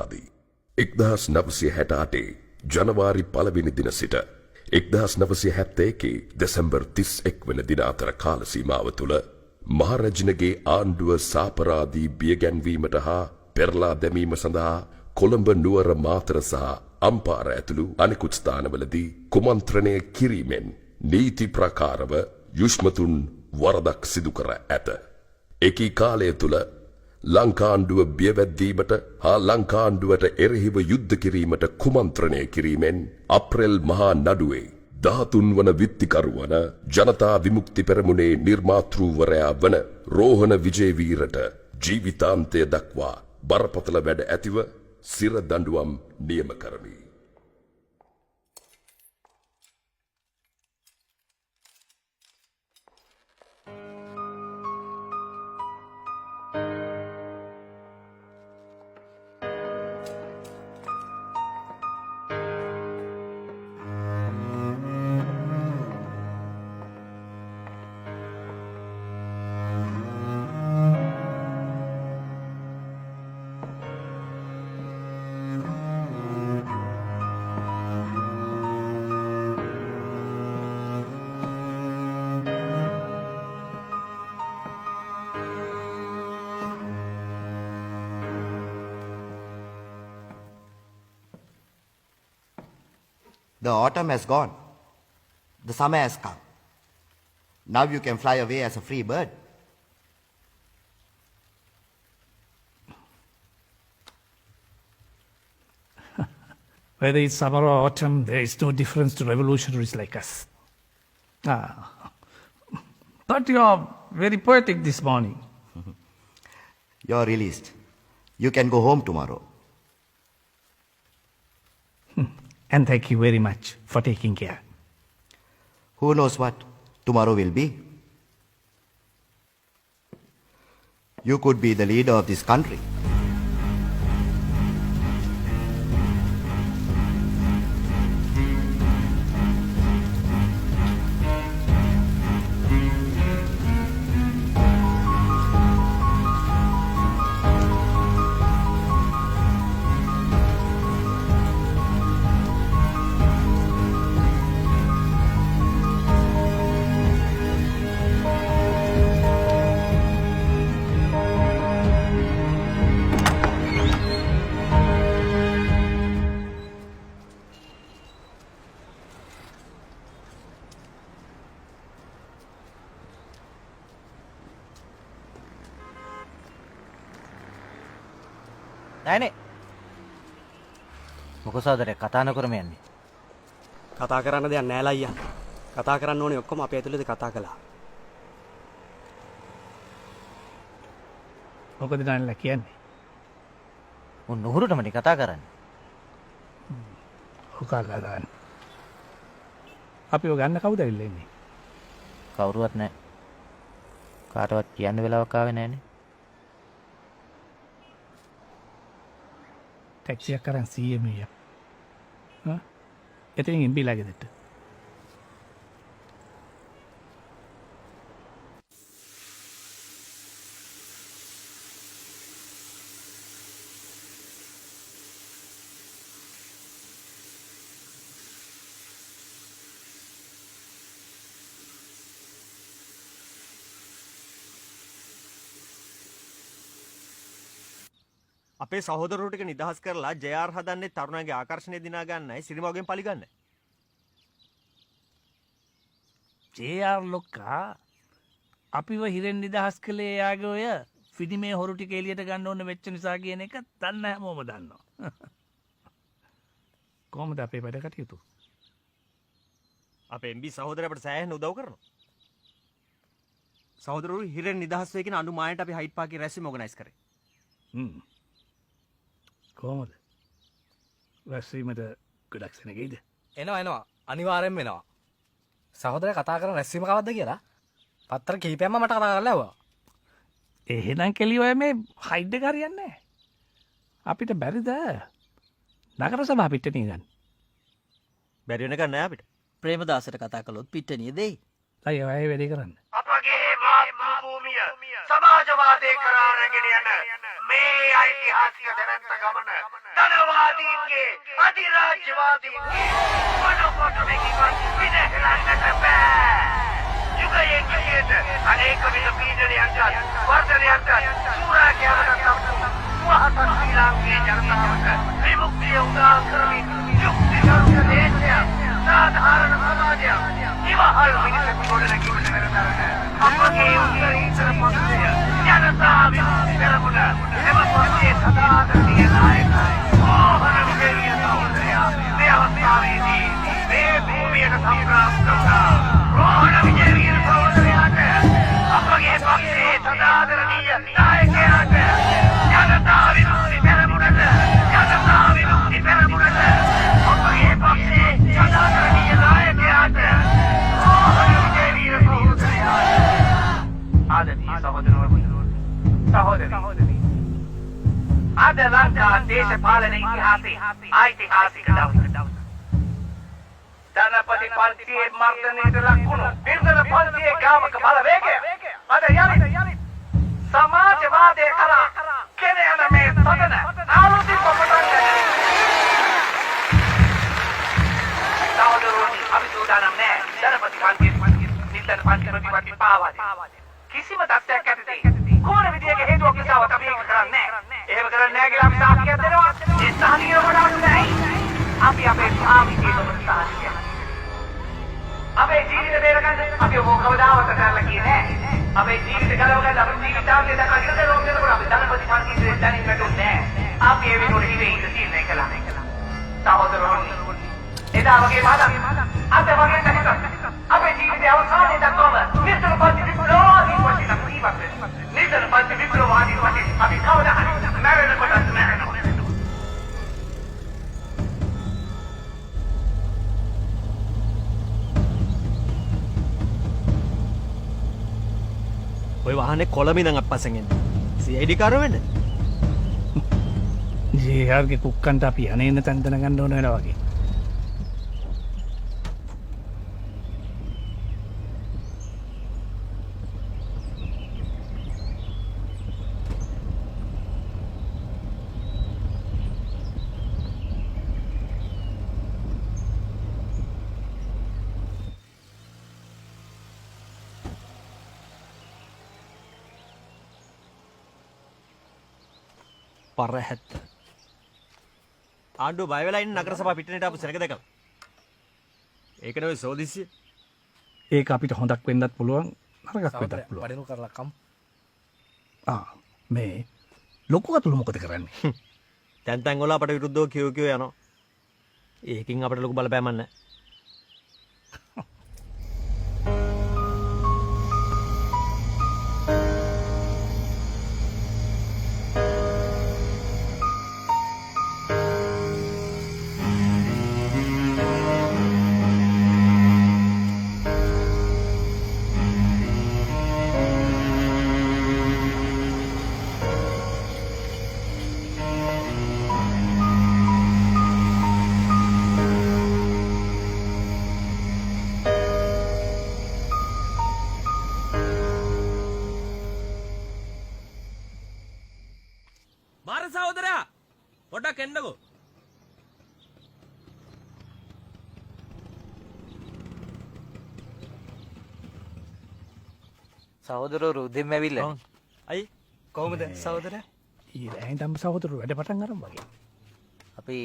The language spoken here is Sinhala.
ආදී 1968 ජනවාරි 1 වෙනි දින සිට 1971 දෙසැම්බර් 31 වෙනි දින අතර කාල සීමාව තුළ මහරජනගේ ආණ්ඩුව සාපරාදී බියගැන්වීමට හා පෙරලා දැමීම සඳහා කොළඹ නුවර මාතර සහ අම්පාර ඇතුළු අනෙකුත් ස්ථානවලදී කුමන්ත්‍රණය කිරීමෙන් නීති ප්‍රකාරව යුෂ්මතුන් වරදක් සිදු කර ඇත. එකී කාලය තුළ ලංකාණ්ඩුව බියවැද්දීමට හා ලංකාණ්ඩුවට එරෙහිව යුද්ධ කිරීමට කුමන්ත්‍රණය කිරීමෙන් අප්‍රේල් මහා නඩුවේ 13 වන විත්තිකරු වන ජනතා විමුක්ති පෙරමුණේ නිර්මාතෘවරයා වන රෝහණ විජේවීරට ජීවිතාන්තය දක්වා බරපතල වැඩ ඇතිව සිර දඬුවම් නියම කරමි. The autumn has gone. The summer has come. Now you can fly away as a free bird. Whether it's summer or autumn, there is no difference to revolutionaries like us. But you are very poetic this morning. You're released. You can go home tomorrow. And thank you very much for taking care. Who knows what tomorrow will be? You could be the leader of this country. නෑනේ. මොකද සාදරේ කතා නොකරම යන්නේ. කතා කරන්න දෙයක් නෑලා අයියා. කතා කරන්න ඕනේ ඔක්කොම අපේ ඇතුළේද කතා කළා. මොකද නෑලා කියන්නේ? උන් නුහුරුටමනේ කතා කරන්නේ. හුකා ගන්න. අපිව ගන්න කවුද ඇවිල්ලා ඉන්නේ? කවුරුවත් නෑ. කාටවත් කියන්න වෙලාවක් ආවේ නෑනේ. ටැක්සියක් කරන් CM එක. එතනින් එම්බිලා ගෙදරට. අපේ සහෝදරවරු ටික නිදහස් කරලා JR හදන්නේ තරුණයන්ගේ ආකර්ෂණය දිනා ගන්නයි සිරිමවගෙන් පලි ගන්න. JR ලොක්කා අපිව හිරෙන් නිදහස් කළේ යාගේ ඔය ෆිඩිමේ හොරු ටික එළියට ගන්න ඕන වෙච්ච නිසා කියන එක දන්න හැමෝම දන්නවා. කොහොමද අපේ වැඩ කටයුතු? අපේ MB සහෝදරය අපට සෑහෙන උදව් කරනවා. සහෝදරවරු හිරෙන් නිදහස් වෙයි කියන අනුමානයට අපි හයිඩ් පාර්කේ රැස්වීම ඕගනයිස් කරේ. කොහොමද? රැස්වීමට ගොඩක් සෙනගෙයිද? එනවා අනිවාර්යෙන් වෙනවා. සහෝදරයා කතා කරන රැස්වීම කවද්ද කියලා පත්‍ර කිහිපයක්ම මට කතා කරලා ඇහුවා. එහෙනම් කෙලිය ඔය මේ හයිඩ් එක හරියන්නේ නැහැ. අපිට බැරිද නගර සභාව පිට්ටනිය ගන්න? බැරි වෙන ගන්න නෑ අපිට. ප්‍රේමදාසට කතා කළොත් පිට්ටනිය දෙයි. අය වැඩේ කරන්න. අපගේ මාතෘ භූමිය සමාජවාදී කරා රැගෙන යන මේ ඓතිහාසික දැනන්ත ගමන ජනවාදීන්ගේ අධිරාජ්‍යවාදීන්ගේ මොනකොටමකින් විදහෙලන්නට බෑ. යුගයෙන් යුගයට අනේක විද පීඩනයන්ට වර්ධනයන්ට සූරාකෑමට වහත ශ්‍රී ලාංකේය ජනතාවට විමුක්තිය උදා කරමින් යුක්තිගරුක දේශයක් සාධාරණ සමාජයක් ඉවහල් මිනිසකු ගොඩනැගීමට වෙනතරට අපගේ උත්තරීතර පොතය ජනතා විමුක්ති පෙරමුණ එම පොතේ සදාදරණීය නායක මෝහන විජේවීර සහෝදරයා මේ අවස්ථාවේදී මේ භූමියට සංග්‍රාම කරනවා. මෝහන විජේවීර සහෝදරයාට අපගේ පක්ෂයේ සදාදරණීය නායකයාට ජනතා විමුක්ති පෙරමුණට අපගේ පක්ෂයේ සදාදරණීය නායකයාට මෝහන විජේවීර සහෝදරයාට ආදරණීය සහෝදරනි අද ලංකා දේශපාලන ඉතිහාසයේ ඓතිහාසික දවසක ධනපති පන්තියේ මර්ධනයට ලක්වුණු බින්දන පන්තියේ ගාමක බලවේගය අද යලි සමාජවාදය කරා කෙන යන මේ සදන ආලෝකිත පටන් සහෝදරෝනි අපි සූදානම් නෑ ධනපති පන්තියේ නිතර පන්ති ප්‍රතිපත්ති පාවා කිසිම තත්ත්වයක් ඇතිදී කොන විදියක හේතුවක් නිසාවත් අපි ඒක කරන්නේ නෑ. එහෙම කරන්නේ නෑ කියලා අපි සාක්ෂියක් දෙනවා. ඒ සාහිතිය වඩාත් නෑ. අපි අපේ සාමිතිය සාහිතිය. අපේ ජීවිත බේරගන්න අපි මොකවදාවත් කරන්න කියන්නේ නෑ. අපේ ජීවිත ගලව ගන්න අපේ ජීවිතාවලිය දක්වා ඉඳලා රෝග දෙනකොට අපි ධනපති පන්තියේ දැනින් වැටුන්නේ නෑ. අපි ඒ වෙනුවට ඉවේ ඉඳ තීරණය කළා. සහෝදරෝනි එදා වගේ මාදම් අද වගේ නැතිනම් අපේ ජීවිතය අවසානයේ දක්වාම නිතර පන්ති විප්ලවවාදී වශයෙන් අපි ජීවත් වෙනවා. නිතර පන්ති විප්ලවවාදී වශයෙන් අපි කවදා හරි මැරෙන කොටස් මැරෙනවා. ඔය වාහනේ කොළඹ ඉඳන් අපස්සෙන් එන්නේ. CID කාරෝ වෙන්න. ජේආර්ගේ කුක්කන්ට අපි අනේන තැන් දැනගන්න ඕන වෙනවා වගේ. පරහැත්ත. ආණ්ඩුව බය වෙලා ඉන්න නගර සභා පිටරට ආපු සෙනග දැකලා. ඒක නෙවෙයි සෝදිසිය. ඒක අපිට හොඳක් වෙන්නත් පුළුවන් නරකක් වෙන්නත් පුළුවන්. වඩනු කරලා කම්. මේ ලොකු කතුළු මොකද කරන්නේ? තැන් තැන් වල අපට විරුද්ධව කියෝ යනවා. ඒකින් අපිට ලොකු බලපෑමක් නැහැ. සහෝදරයා පොඩ්ඩක් එන්නකෝ. සහෝදරෝ රුද්දෙන් ඇවිල්ලා. අයි කොහොමද සහෝදරයා? ඊළඟ තම සහෝදරෝ වැඩ පටන් ගන්න වගේ. අපි